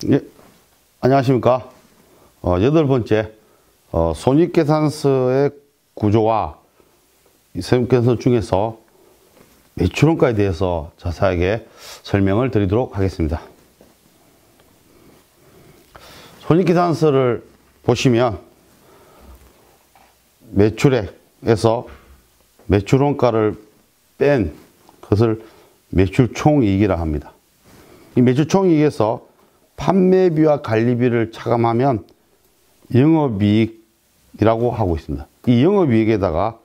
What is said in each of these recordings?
예, 안녕하십니까. 8번째, 손익계산서의 구조와 이 세무계산서 중에서 매출원가에 대해서 자세하게 설명을 드리도록 하겠습니다. 손익계산서를 보시면 매출액에서 매출원가를 뺀 것을 매출총이익이라 합니다. 이 매출총이익에서 판매비와 관리비를 차감하면 영업이익이라고 하고 있습니다. 이 영업이익에다가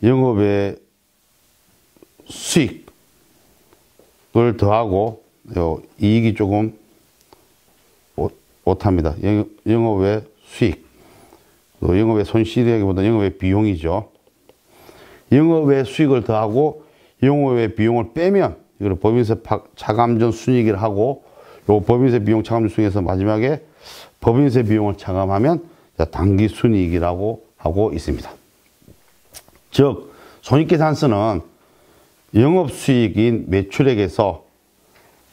영업의 수익을 더하고 이익이 조금 못합니다. 영업의 수익, 영업의 손실이라기보다 영업의 비용이죠. 영업의 수익을 더하고 영업의 비용을 빼면 이걸 법인세 차감전 순이익을 하고 요 법인세 비용 차감전 순이익에서 마지막에 법인세 비용을 차감하면 당기 순이익이라고 하고 있습니다. 즉 손익계산서는 영업수익인 매출액에서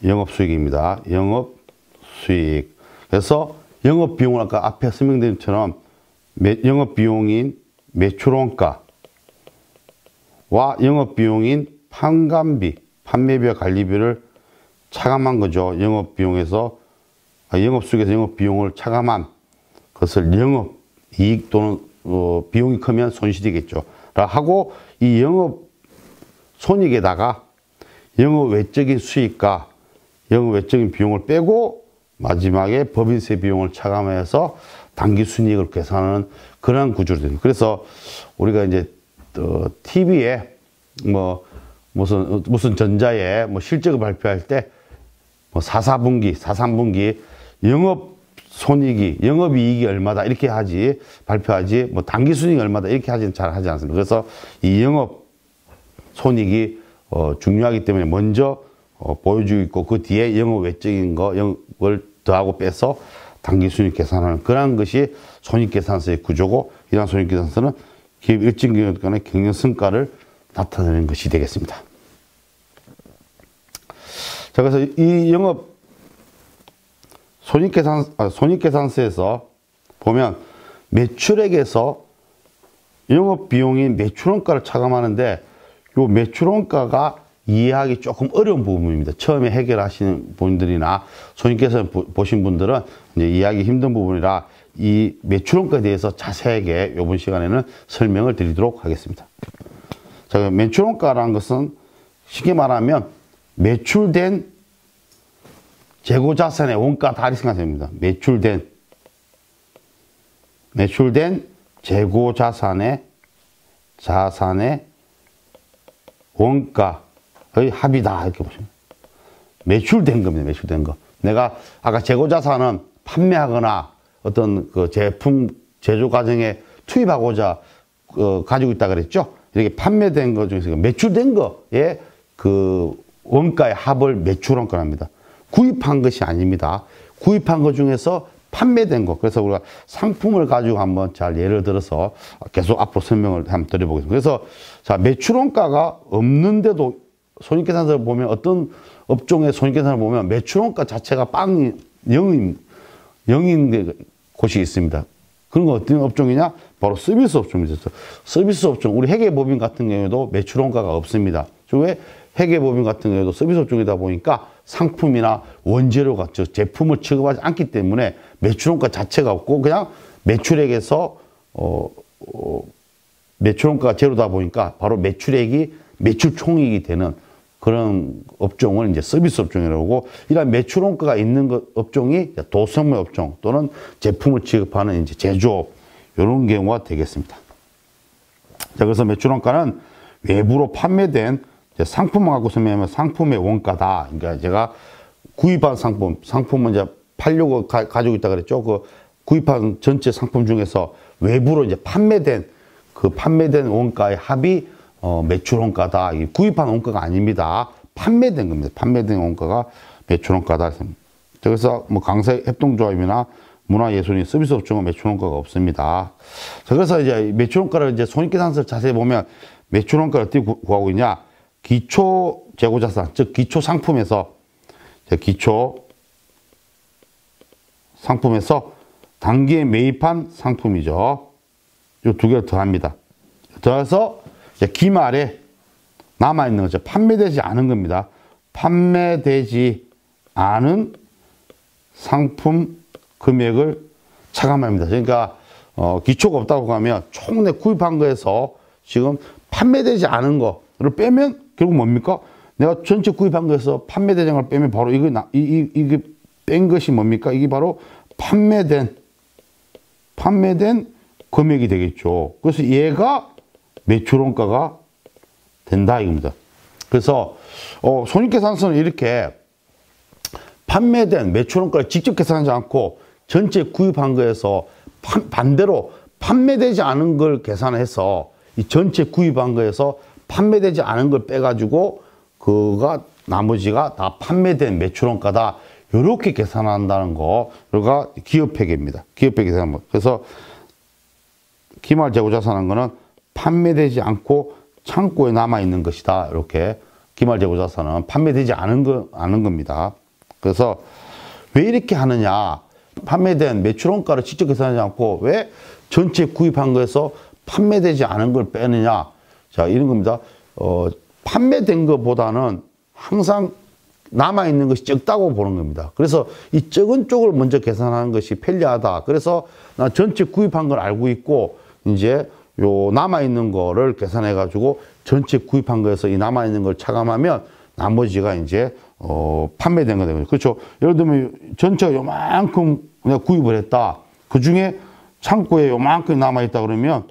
영업수익입니다. 영업수익. 그래서 영업비용을 아까 앞에 설명드린 것처럼 영업비용인 매출원가와 영업비용인 판관비, 판매비와 관리비를 차감한 거죠. 영업비용에서, 영업수익에서 영업비용을 차감한 것을 영업이익 또는 비용이 크면 손실이겠죠. 하고 이 영업손익에다가 영업외적인 수익과 영업외적인 비용을 빼고 마지막에 법인세 비용을 차감해서 당기순이익을 계산하는 그런 구조로 됩니다. 그래서 우리가 이제 TV에 무슨 전자에 실적을 발표할 때 4분기, 4분기 영업손익이, 영업이익이 얼마다 이렇게 하지, 발표하지, 당기순이익이 얼마다 이렇게 잘 하지 않습니다. 그래서 이 영업손익이 중요하기 때문에 먼저 보여주고 있고 그 뒤에 영업외적인 걸 더하고 빼서 당기순이익 계산하는 그런 것이 손익계산서의 구조고, 이러한 손익계산서는 기업 일정 기간의 경영성과를 나타내는 것이 되겠습니다. 자, 그래서 이 손익계산서에서 보면 매출액에서 영업비용인 매출원가를 차감하는데 요 매출원가가 이해하기 조금 어려운 부분입니다. 처음에 해결하시는 분들이나 손익계산 보신 분들은 이제 이해하기 힘든 부분이라 이 매출원가에 대해서 자세하게 이번 시간에는 설명을 드리도록 하겠습니다. 자, 매출원가라는 것은 쉽게 말하면 매출된 재고자산의 원가다 이렇게 생각하시면 됩니다. 매출된 재고자산의 원가의 합이다 이렇게 보시면 매출된 겁니다. 매출된 거. 내가 아까 재고자산은 판매하거나 어떤 그 제품 제조 과정에 투입하고자 가지고 있다 그랬죠. 이렇게 판매된 것 중에서 매출된 거에 그 원가의 합을 매출원가로 합니다. 구입한 것이 아닙니다. 구입한 것 중에서 판매된 것. 그래서 우리가 상품을 가지고 한번 잘 예를 들어서 계속 앞으로 설명을 한번 드려보겠습니다. 그래서 자, 매출원가가 없는데도 손익계산서를 보면 어떤 업종의 손익계산을 보면 매출원가 자체가 영인 곳이 있습니다. 그런 건 어떤 업종이냐? 바로 서비스 업종입니다. 서비스 업종, 우리 회계법인 같은 경우에도 매출원가가 없습니다. 왜 회계법인 같은 경우에도 서비스 업종이다 보니까 상품이나 원재료가, 즉 제품을 취급하지 않기 때문에 매출원가 자체가 없고 그냥 매출액에서 매출원가가 제로다 보니까 바로 매출액이 매출총이익이 되는 그런 업종을 이제 서비스 업종이라고 하고, 이런 매출원가가 있는 업종이 도소매 업종 또는 제품을 취급하는 이제 제조업, 이런 경우가 되겠습니다. 자, 그래서 매출원가는 외부로 판매된 상품을 갖고 설명하면 상품의 원가다. 그러니까 제가 구입한 상품은 이제 팔려고 가지고 있다 그랬죠. 그 구입한 전체 상품 중에서 외부로 이제 판매된 원가의 합이 매출원가다. 구입한 원가가 아닙니다. 판매된 겁니다. 판매된 원가가 매출원가다. 그래서 강세 협동조합이나 문화예술인 서비스 업종은 매출원가가 없습니다. 자, 그래서 이제 매출원가를 이제 손익계산서를 자세히 보면 매출원가를 어떻게 구하고 있냐? 기초 재고자산, 즉 기초 상품에서 기초 상품에서 단기에 매입한 상품이죠. 이 두 개를 더합니다. 더해서 이제 기말에 남아있는 거죠. 판매되지 않은 겁니다. 판매되지 않은 상품 금액을 차감합니다. 그러니까 기초가 없다고 하면 총 내 구입한 거에서 지금 판매되지 않은 거를 빼면 결국 뭡니까? 내가 전체 구입한 거에서 판매되지 않은 걸 빼면 바로 이게 뺀 것이 뭡니까? 이게 바로 판매된 금액이 되겠죠. 그래서 얘가 매출원가가 된다 이겁니다. 그래서 손익계산서는 이렇게 판매된 매출원가를 직접 계산하지 않고 전체 구입한 거에서 반대로 판매되지 않은 걸 계산해서 이 전체 구입한 거에서 판매되지 않은 걸 빼가지고 그가 나머지가 다 판매된 매출원가다. 이렇게 계산한다는 거가 기업회계입니다. 기업회계 계산. 그래서 기말 재고자산한 거는 판매되지 않고 창고에 남아있는 것이다. 이렇게 기말 재고자산은 판매되지 않은 겁니다. 그래서 왜 이렇게 하느냐. 판매된 매출원가를 직접 계산하지 않고 왜 전체 구입한 거에서 판매되지 않은 걸 빼느냐. 자, 이런 겁니다. 판매된 것보다는 항상 남아있는 것이 적다고 보는 겁니다. 그래서 이 적은 쪽을 먼저 계산하는 것이 편리하다. 그래서 나 전체 구입한 걸 알고 있고 이제 요 남아있는 거를 계산해가지고 전체 구입한 거에서 이 남아있는 걸 차감하면 나머지가 이제 판매된 거 되거든요. 그렇죠. 예를 들면 전체가 요만큼 내가 구입을 했다. 그 중에 창고에 요만큼 남아있다 그러면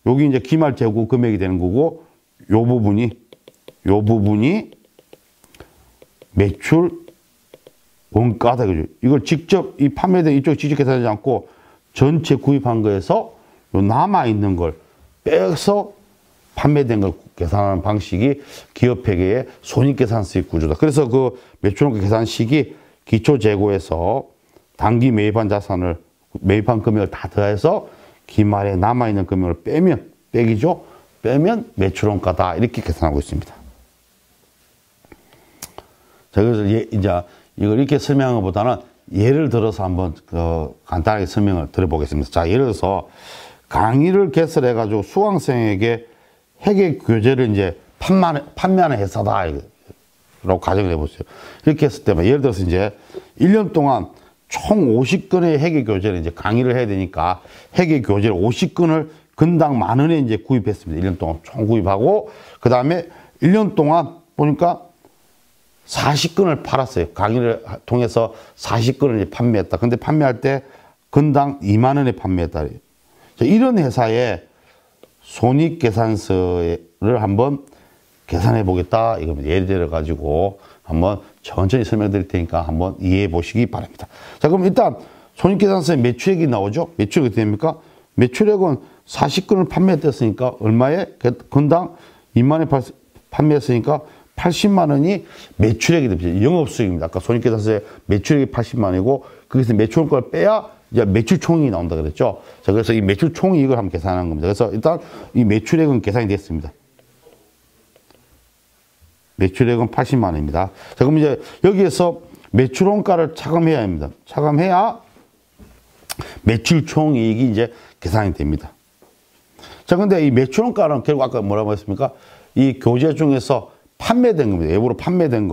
여기 이제 기말 재고 금액이 되는 거고 요 부분이 매출 원가다. 그죠. 이걸 직접 이 판매된 이쪽 직접 계산하지 않고 전체 구입한 거에서 요 남아있는 걸 빼서 판매된 걸 계산하는 방식이 기업회계의 손익계산서의 구조다. 그래서 그 매출원가 계산식이 기초재고에서 단기 매입한 자산을 매입한 금액을 다 더해서 기말에 남아있는 금액을 빼면 매출원가다. 이렇게 계산하고 있습니다. 자, 그래서 이제 이걸 이렇게 설명한 것보다는 예를 들어서 한번 간단하게 설명을 드려보겠습니다. 자, 예를 들어서 강의를 개설해가지고 수강생에게 회계 교재를 이제 판매하는 회사다. 라고 가정을 해보세요. 이렇게 했을 때, 예를 들어서 이제 1년 동안 총 50건의 회계 교재를 이제 강의를 해야 되니까 회계 교재를 50건을 건당 10,000원에 이제 구입했습니다. 1년 동안 총 구입하고, 그 다음에 1년 동안 보니까 40건을 팔았어요. 강의를 통해서 40건을 이제 판매했다. 근데 판매할 때 건당 20,000원에 판매했다. 자, 이런 회사의 손익계산서를 한번 계산해 보겠다. 이거 예를 들어 가지고 한번 천천히 설명드릴 테니까 한번 이해해 보시기 바랍니다. 자, 그럼 일단 손익계산서에 매출액이 나오죠. 매출액이 됩니까? 매출액은 40건을 판매했으니까 얼마에? 건당 20,000원에 판매했으니까 80만 원이 매출액이 됩니다. 영업수익입니다. 아까 손익계산서에 매출액이 80만 원이고 거기서 매출원가를 빼야 이제 매출총익이 나온다 그랬죠. 자, 그래서 이 매출총익을 한번 계산하는 겁니다. 그래서 일단 이 매출액은 계산이 됐습니다. 매출액은 80만 원입니다. 자, 그럼 이제 여기에서 매출원가를 차감해야 합니다. 차감해야 매출총이익이 이제 계산이 됩니다. 자, 근데 이 매출원가는 결국 아까 뭐라고 했습니까? 이 교재 중에서 판매된 겁니다. 외부로 판매된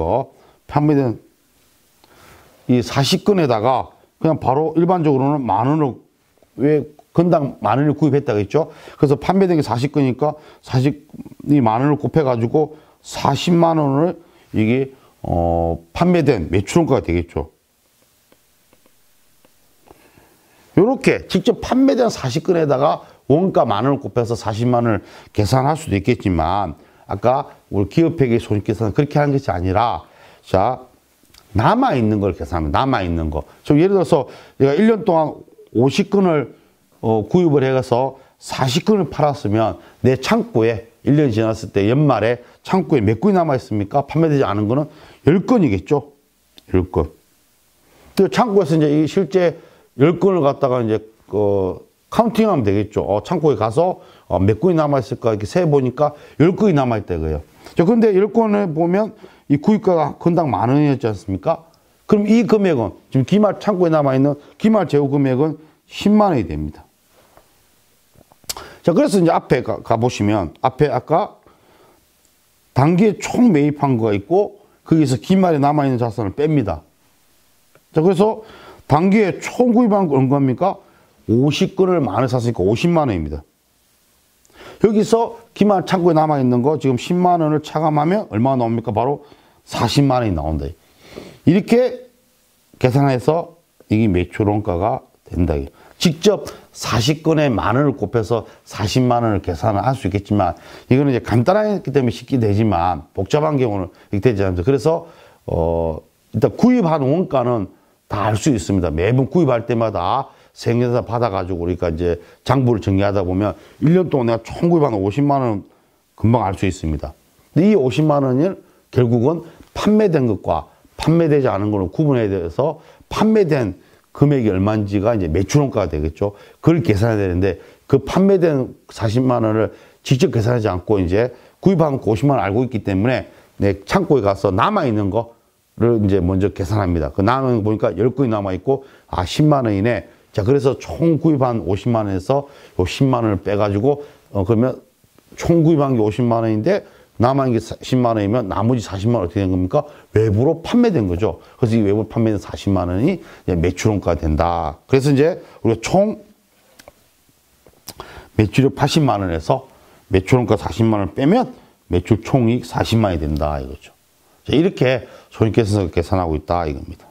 이 40건에다가 그냥 바로 일반적으로는 10,000원을 왜 건당 10,000원을 구입했다고 했죠? 그래서 판매된 게 40건이니까 10,000원을 곱해가지고 40만 원을 이게 판매된 매출원가가 되겠죠. 이렇게 직접 판매된 40건에다가 원가 10,000원을 곱해서 40만 원을 계산할 수도 있겠지만 아까 우리 기업회계 손익계산은 그렇게 하는 것이 아니라 자, 남아있는 걸 계산하면 남아있는 거. 좀 예를 들어서 내가 1년 동안 50건을 구입을 해서 40건을 팔았으면 내 창고에 1년이 지났을 때 연말에 창고에 몇 건이 남아있습니까? 판매되지 않은 거는 10건이겠죠. 10건. 그 창고에서 이제 실제 10건을 갖다가 이제 카운팅하면 되겠죠. 창고에 가서 몇 건이 남아있을까 이렇게 세보니까 10건이 남아있다 이거예요. 자, 근데 10건을 보면 이 구입가가 건당 10,000원이었지 않습니까? 그럼 이 금액은 지금 기말 창고에 남아있는 기말 재고 금액은 10만 원이 됩니다. 자, 그래서 이제 앞에 가보시면 앞에 아까 단기에 총 매입한 거가 있고 거기서 기말에 남아있는 자산을 뺍니다. 자, 그래서 단기에 총 구입한 건 얼마입니까? 50건을 만원 샀으니까 50만 원입니다. 여기서 기말 창고에 남아있는 거 지금 10만 원을 차감하면 얼마가 나옵니까? 바로 40만 원이 나온다. 이렇게 계산해서 이게 매출원가가 된다. 직접 40건에 만 원을 곱해서 40만 원을 계산을 할 수 있겠지만 이거는 이제 간단하기 때문에 쉽게 되지만 복잡한 경우는 이렇게 되지 않습니다. 그래서 일단 구입한 원가는 다 알 수 있습니다. 매번 구입할 때마다 생계사 받아가지고 우리가 이제 장부를 정리하다 보면 1년 동안 내가 총 구입한 50만 원 금방 알 수 있습니다. 근데 이 50만 원을 결국은 판매된 것과 판매되지 않은 거는 구분해야 돼서 판매된 금액이 얼마인지가 이제 매출원가가 되겠죠. 그걸 계산해야 되는데 그 판매된 40만 원을 직접 계산하지 않고 이제 구입한 50만 원 알고 있기 때문에 내 창고에 가서 남아있는 거를 이제 먼저 계산합니다. 그 남은 거 보니까 10건이 남아있고 10만 원이네. 자, 그래서 총 구입한 50만 원에서 요 10만 원을 빼가지고 그러면 총 구입한 게 50만 원인데 남은 게 10만 원이면 나머지 40만 원 어떻게 된 겁니까? 외부로 판매된 거죠. 그래서 이 외부로 판매된 40만 원이 매출원가가 된다. 그래서 이제 우리가 총 매출액 80만 원에서 매출원가 40만 원을 빼면 매출 총이익 40만 원이 된다 이거죠. 자, 이렇게 손익계산서가 계산하고 있다 이겁니다.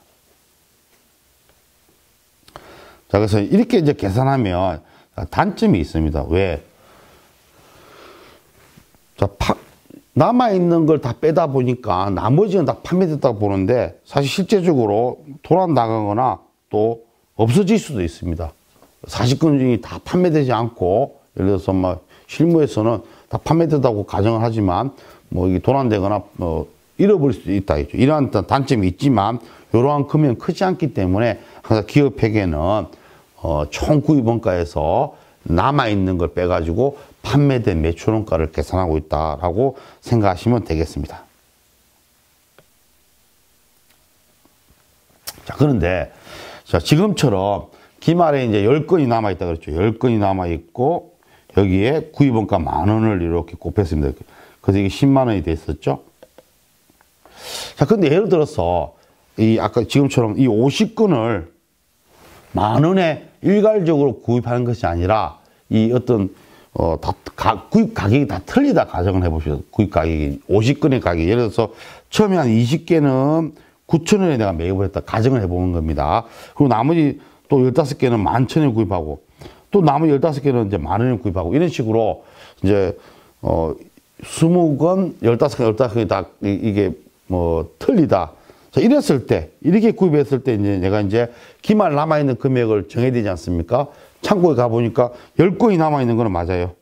자, 그래서 이렇게 이제 계산하면 단점이 있습니다. 왜? 자, 남아있는 걸 다 빼다 보니까 나머지는 다 판매됐다고 보는데 사실 실제적으로 도난 나가거나 또 없어질 수도 있습니다. 40건 중에 다 판매되지 않고 예를 들어서 막 실무에서는 다 판매됐다고 가정을 하지만 뭐 이게 도난되거나 잃어버릴 수도 있다. 이러한 단점이 있지만 이러한 금액은 크지 않기 때문에 항상 기업회계는 총 구입원가에서 남아있는 걸 빼가지고 판매된 매출원가를 계산하고 있다라고 생각하시면 되겠습니다. 자, 그런데 자, 지금처럼 기말에 이제 10건이 남아있다 그랬죠. 10건이 남아있고 여기에 구입원가 만 원을 이렇게 곱했습니다. 그래서 이게 10만 원이 됐었죠. 자, 근데 예를 들어서 아까 지금처럼 이 50건을 만 원에 일괄적으로 구입하는 것이 아니라 이 어떤 구입 가격이 다 틀리다 가정을 해보시죠. 구입 가격이 50건의 가격이 예를 들어서 처음에 한 20개는 9,000원에 내가 매입을 했다 가정을 해보는 겁니다. 그리고 나머지 또 15개는 11,000원에 구입하고 또 나머지 15개는 이제 만 원에 구입하고 이런 식으로 이제 20건 15개 다 이게 뭐 틀리다. 자, 이랬을 때, 이렇게 구입했을 때, 이제 내가 이제 기말 남아있는 금액을 정해야 되지 않습니까? 창고에 가보니까 10건이 남아있는 거는 맞아요.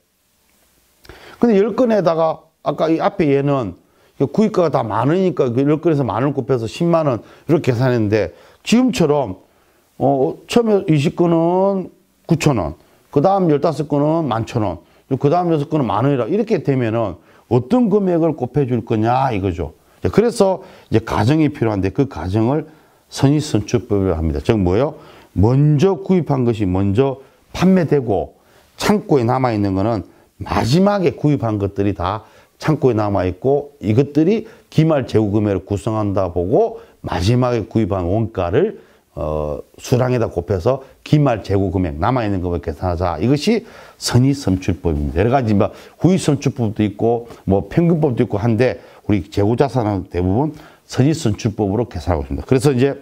근데 10건에다가, 아까 이 앞에 얘는 구입가가 다 만 원이니까 그 10건에서 만 원 곱해서 10만 원, 이렇게 계산했는데, 지금처럼, 처음에 20건은 9,000원, 그 다음 15건은 11,000원, 그 다음 6건은 만 원이라, 이렇게 되면은 어떤 금액을 곱해줄 거냐, 이거죠. 그래서 이제 가정이 필요한데 그 가정을 선의선출법이라고 합니다. 즉 뭐예요? 먼저 구입한 것이 먼저 판매되고 창고에 남아있는 거는 마지막에 구입한 것들이 다 창고에 남아있고 이것들이 기말 재고 금액을 구성한다 보고 마지막에 구입한 원가를 수량에다 곱해서 기말 재고 금액 남아있는 것을 계산하자. 이것이 선의선출법입니다. 여러 가지 뭐 후의선출법도 있고 뭐 평균법도 있고 한데 우리 재고자산은 대부분 선의선출법으로 계산하고 있습니다. 그래서 이제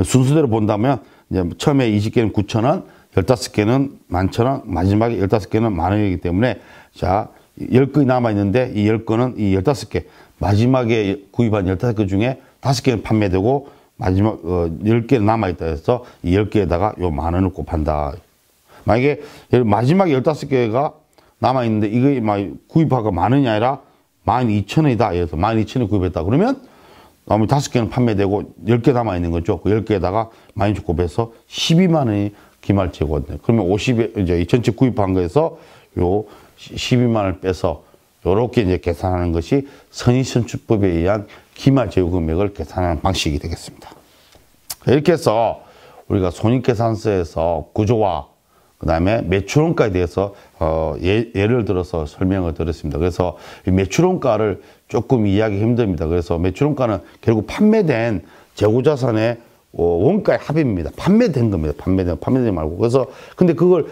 순서대로 본다면 이제 처음에 20개는 9,000원, 15개는 11,000원, 마지막에 15개는 만 원이기 때문에 자, 10건이 남아있는데 이 10건은 이 15개, 마지막에 구입한 15개 중에 5개는 판매되고 마지막 10개는 남아있다 해서 이 10개에다가 요 만 원을 곱한다. 만약에 마지막에 15개가 남아있는데 이거 구입하가 만 원이 아니라 12,000원이다. 그래서 12,000원 구입했다. 그러면 나머지 5개는 판매되고 10개 남아있는 거죠. 그 10개에다가 12,000원 곱해서 12만 원이 기말 재고인데 그러면 50에 이제 전체 구입한 거에서 요 12만 원을 빼서 요렇게 이제 계산하는 것이 선의선출법에 의한 기말 제휴 금액을 계산하는 방식이 되겠습니다. 이렇게 해서 우리가 손익계산서에서 구조와 그 다음에 매출원가에 대해서 예를 들어서 설명을 드렸습니다. 그래서 이 매출원가를 조금 이해하기 힘듭니다. 그래서 매출원가는 결국 판매된 재고자산의 원가의 합입니다. 판매된 겁니다. 판매된 말고. 그래서 근데 그걸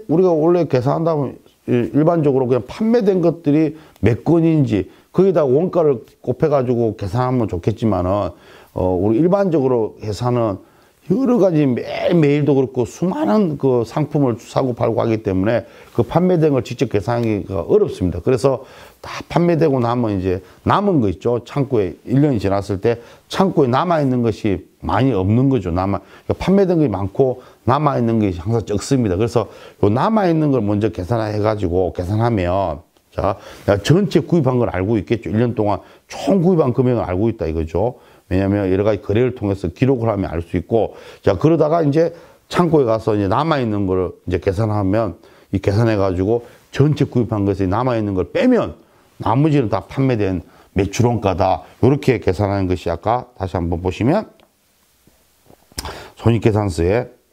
우리가 원래 계산한다면 일반적으로 그냥 판매된 것들이 몇 건인지 거기다 원가를 곱해가지고 계산하면 좋겠지만은 우리 일반적으로 계산은 여러 가지 매일매일도 그렇고 수많은 그 상품을 사고 팔고 하기 때문에 그 판매된 걸 직접 계산하기가 어렵습니다. 그래서 다 판매되고 나면 이제 남은 거 있죠. 창고에 1년이 지났을 때 창고에 남아있는 것이 많이 없는 거죠. 그러니까 판매된 것이 많고 남아있는 것이 항상 적습니다. 그래서 요 남아있는 걸 먼저 계산해가지고 계산하면 자, 전체 구입한 걸 알고 있겠죠. 1년 동안 총 구입한 금액을 알고 있다 이거죠. 왜냐하면 여러 가지 거래를 통해서 기록을 하면 알 수 있고, 자, 그러다가 이제 창고에 가서 이제 남아있는 걸 이제 계산하면, 이 계산해가지고 전체 구입한 것이 남아있는 걸 빼면 나머지는 다 판매된 매출원가다. 이렇게 계산하는 것이 아까 다시 한번 보시면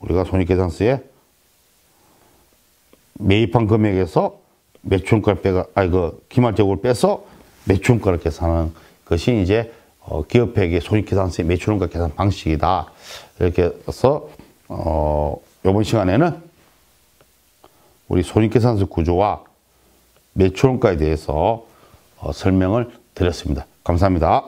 우리가 손익계산서에 매입한 금액에서 매출원가를 기말재고를 빼서 매출원가를 계산하는 것이 이제 기업회계 손익계산서의 매출원가 계산 방식이다. 이렇게 해서 이번 시간에는 우리 손익계산서 구조와 매출원가에 대해서 설명을 드렸습니다. 감사합니다.